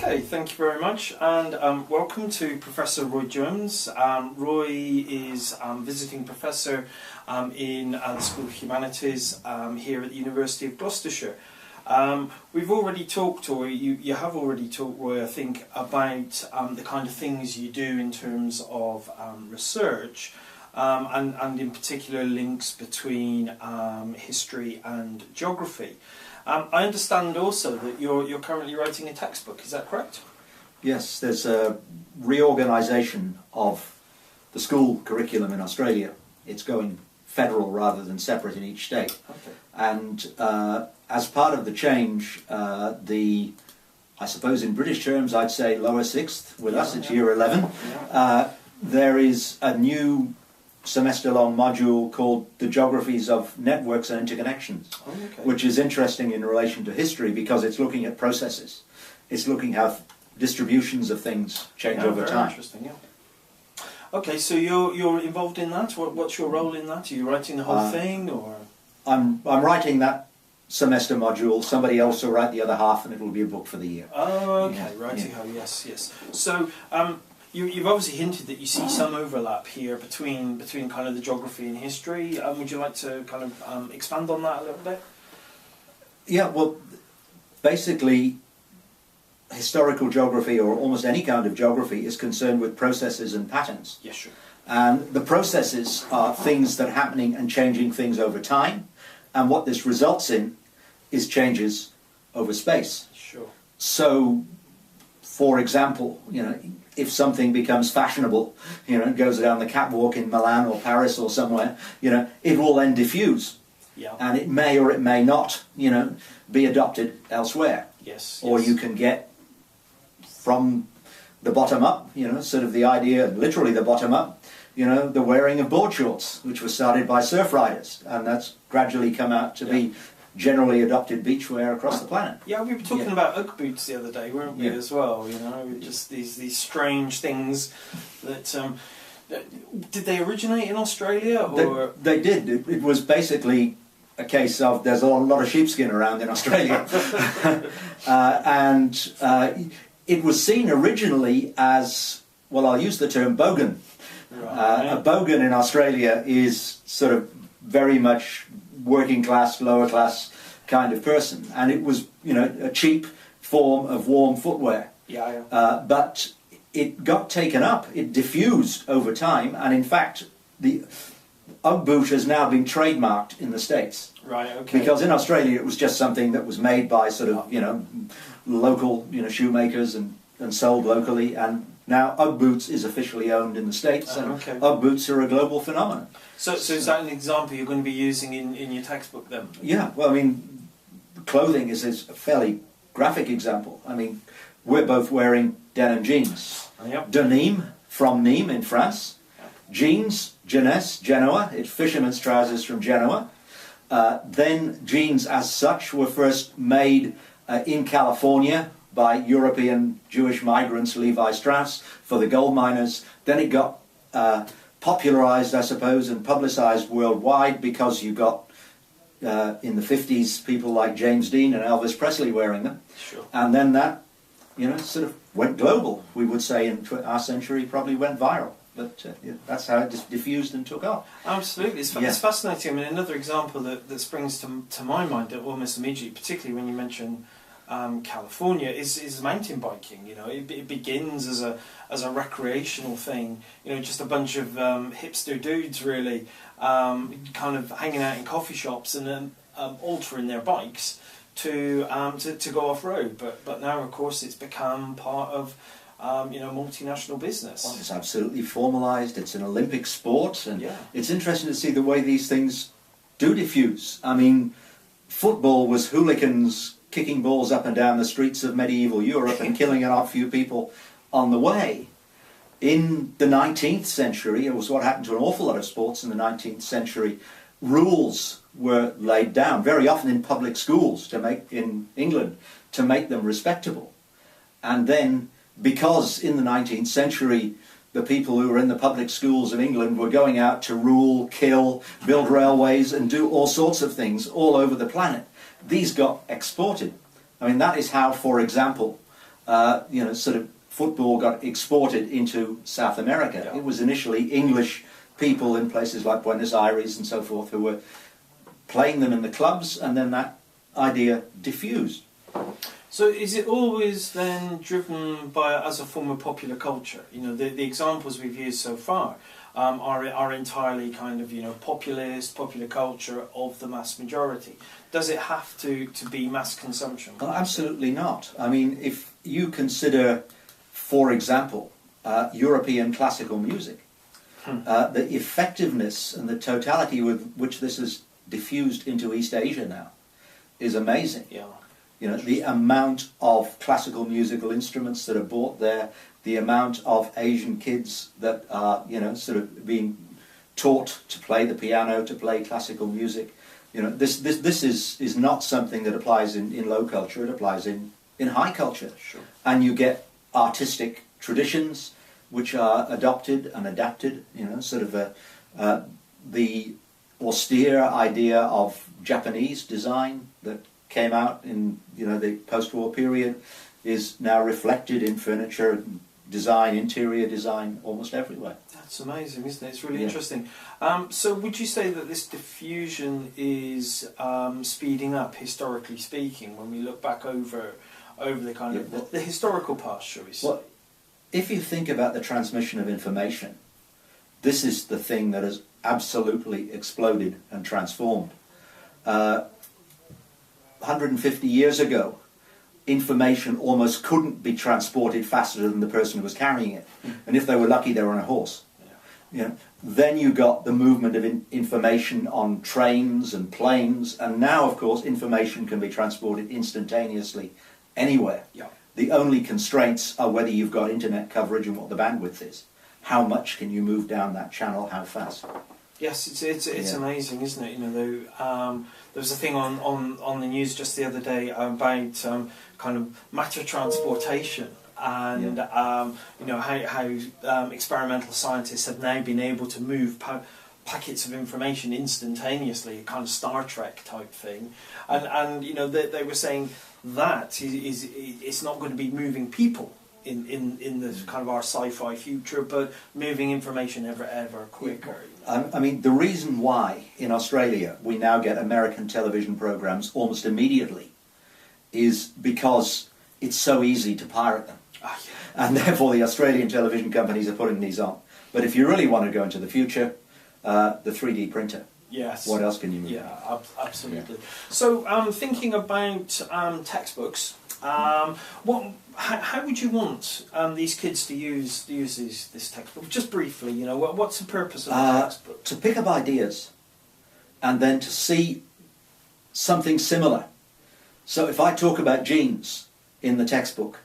Okay, thank you very much, and welcome to Professor Roy Jones. Roy is visiting professor in the School of Humanities here at the University of Gloucestershire. We've already talked, or you have already talked, Roy, I think, about the kind of things you do in terms of research, and in particular links between history and geography. I understand also that you're currently writing a textbook, is that correct? Yes, there's a reorganisation of the school curriculum in Australia. It's going federal rather than separate in each state. Okay. And as part of the change, I suppose in British terms I'd say lower sixth, with us it's year 11, there is a new semester-long module called The Geographies of Networks and Interconnections, which is interesting in relation to history because it's looking at processes. It's looking how distributions of things change over very time. Interesting, yeah. Okay, so you're involved in that. What's your role in that? Are you writing the whole thing, or? I'm writing that semester module. Somebody else will write the other half, and it will be a book for the year. Oh, okay, righty-ho, yes. So. You've obviously hinted that you see some overlap here between kind of the geography and history. Would you like to kind of expand on that a little bit? Yeah, well, basically, historical geography, or almost any kind of geography, is concerned with processes and patterns. Yes, sure. And the processes are things that are happening and changing things over time, and what this results in is changes over space. Sure. So, for example, if something becomes fashionable, it goes down the catwalk in Milan or Paris or somewhere, it will then diffuse. Yeah. And it may or it may not, be adopted elsewhere. Yes. Or you can get from the bottom up, sort of the idea, literally the bottom up, the wearing of board shorts, which was started by surf riders, and that's gradually come out to be generally adopted beachwear across the planet. Yeah, we were talking about Ugg boots the other day, weren't we, as well? Just these strange things that... did they originate in Australia? Or? They did. It was basically a case of there's a lot of sheepskin around in Australia. And it was seen originally as, well, I'll use the term bogan. Right. A bogan in Australia is sort of very much working class, lower class kind of person, and it was, a cheap form of warm footwear. Yeah. But it got taken up, it diffused over time, and in fact, the Ugg boot has now been trademarked in the States. Right. Okay. Because in Australia it was just something that was made by sort of, local, shoemakers and sold locally, and now Ugg boots is officially owned in the States, and Ugg boots are a global phenomenon. So is that an example you're going to be using in your textbook then? Yeah, well, I mean, clothing is a fairly graphic example. I mean, we're both wearing denim jeans. Yep. Denim, from Nîmes in France. Yep. Jeans, jeunesse, Genoa. It's fisherman's trousers from Genoa. Then jeans as such were first made in California by European Jewish migrants, Levi Strauss, for the gold miners. Then it got popularized, I suppose, and publicized worldwide because you got, in the 50s, people like James Dean and Elvis Presley wearing them. Sure. And then that, sort of went global, we would say, in our century, probably went viral. But that's how it just diffused and took off. Absolutely. It's fascinating. I mean, another example that springs to my mind almost immediately, particularly when you mention California, is mountain biking. It begins as a recreational thing. Just a bunch of hipster dudes really, kind of hanging out in coffee shops and then altering their bikes to go off road. But now, of course, it's become part of multinational business. Well, it's absolutely formalised. It's an Olympic sport, and it's interesting to see the way these things do diffuse. I mean, football was hooligans kicking balls up and down the streets of medieval Europe and killing an odd few people on the way. In the 19th century, it was what happened to an awful lot of sports in the 19th century. Rules were laid down, very often in public schools in England, to make them respectable. And then, because in the 19th century the people who were in the public schools of England were going out to rule, kill, build railways and do all sorts of things all over the planet, these got exported. I mean, that is how, for example, sort of football got exported into South America. Yeah. It was initially English people in places like Buenos Aires and so forth who were playing them in the clubs, and then that idea diffused. So is it always then driven by as a form of popular culture? You know, the examples we've used so far are entirely kind of, you know, populist, popular culture of the mass majority. Does it have to be mass consumption? Well, absolutely not. I mean, if you consider, for example, European classical music, the effectiveness and the totality with which this is diffused into East Asia now is amazing. Yeah. You know, the amount of classical musical instruments that are bought there, the amount of Asian kids that are, you know, sort of being taught to play the piano, to play classical music. You know, this is not something that applies in low culture, it applies in high culture. Sure. And you get artistic traditions which are adopted and adapted, you know, sort of the austere idea of Japanese design that came out in, you know, the post-war period is now reflected in furniture design, interior design, almost everywhere. That's amazing, isn't it? It's really Yeah. interesting. So would you say that this diffusion is speeding up, historically speaking, when we look back over the kind of the historical past, shall we say? Well, if you think about the transmission of information, this is the thing that has absolutely exploded and transformed. 150 years ago, information almost couldn't be transported faster than the person who was carrying it. And if they were lucky, they were on a horse. You know, then you got the movement of information on trains and planes, and now, of course, information can be transported instantaneously anywhere. Yeah. The only constraints are whether you've got internet coverage and what the bandwidth is. How much can you move down that channel, how fast? Yes, it's amazing, isn't it? You know, there was a thing on the news just the other day about kind of matter transportation, and you know how experimental scientists have now been able to move packets of information instantaneously, a kind of Star Trek type thing, and you know they were saying that it's not going to be moving people in the kind of our sci-fi future, but moving information ever quicker. I mean, the reason why in Australia we now get American television programs almost immediately is because it's so easy to pirate them. And therefore the Australian television companies are putting these on. But if you really want to go into the future, the 3D printer. Yes. What else can you move? Yeah, absolutely. Yeah. So think about textbooks. How would you want these kids to use this textbook? Just briefly, you know, what's the purpose of the textbook? To pick up ideas, and then to see something similar. So if I talk about jeans in the textbook,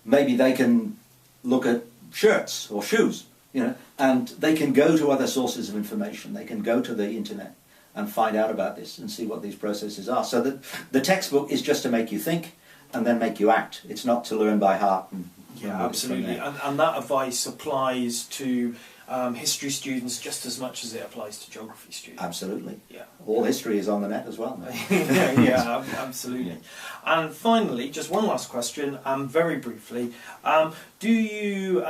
maybe they can look at shirts or shoes, you know, and they can go to other sources of information. They can go to the internet and find out about this and see what these processes are. So that the textbook is just to make you think and then make you act. It's not to learn by heart. Yeah, absolutely. And that advice applies to history students just as much as it applies to geography students. Absolutely. Yeah. All history is on the net as well. yeah, absolutely. Yeah. And finally, just one last question, very briefly. Do you,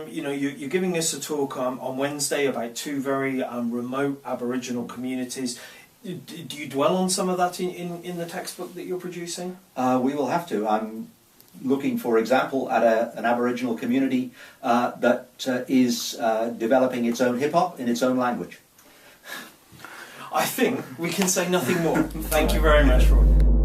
you know, you're giving us a talk on Wednesday about two very remote Aboriginal communities. Do you dwell on some of that in the textbook that you're producing? We will have to. I'm looking, for example, at an Aboriginal community that is developing its own hip-hop in its own language. I think we can say nothing more. Thank you very much, Roy.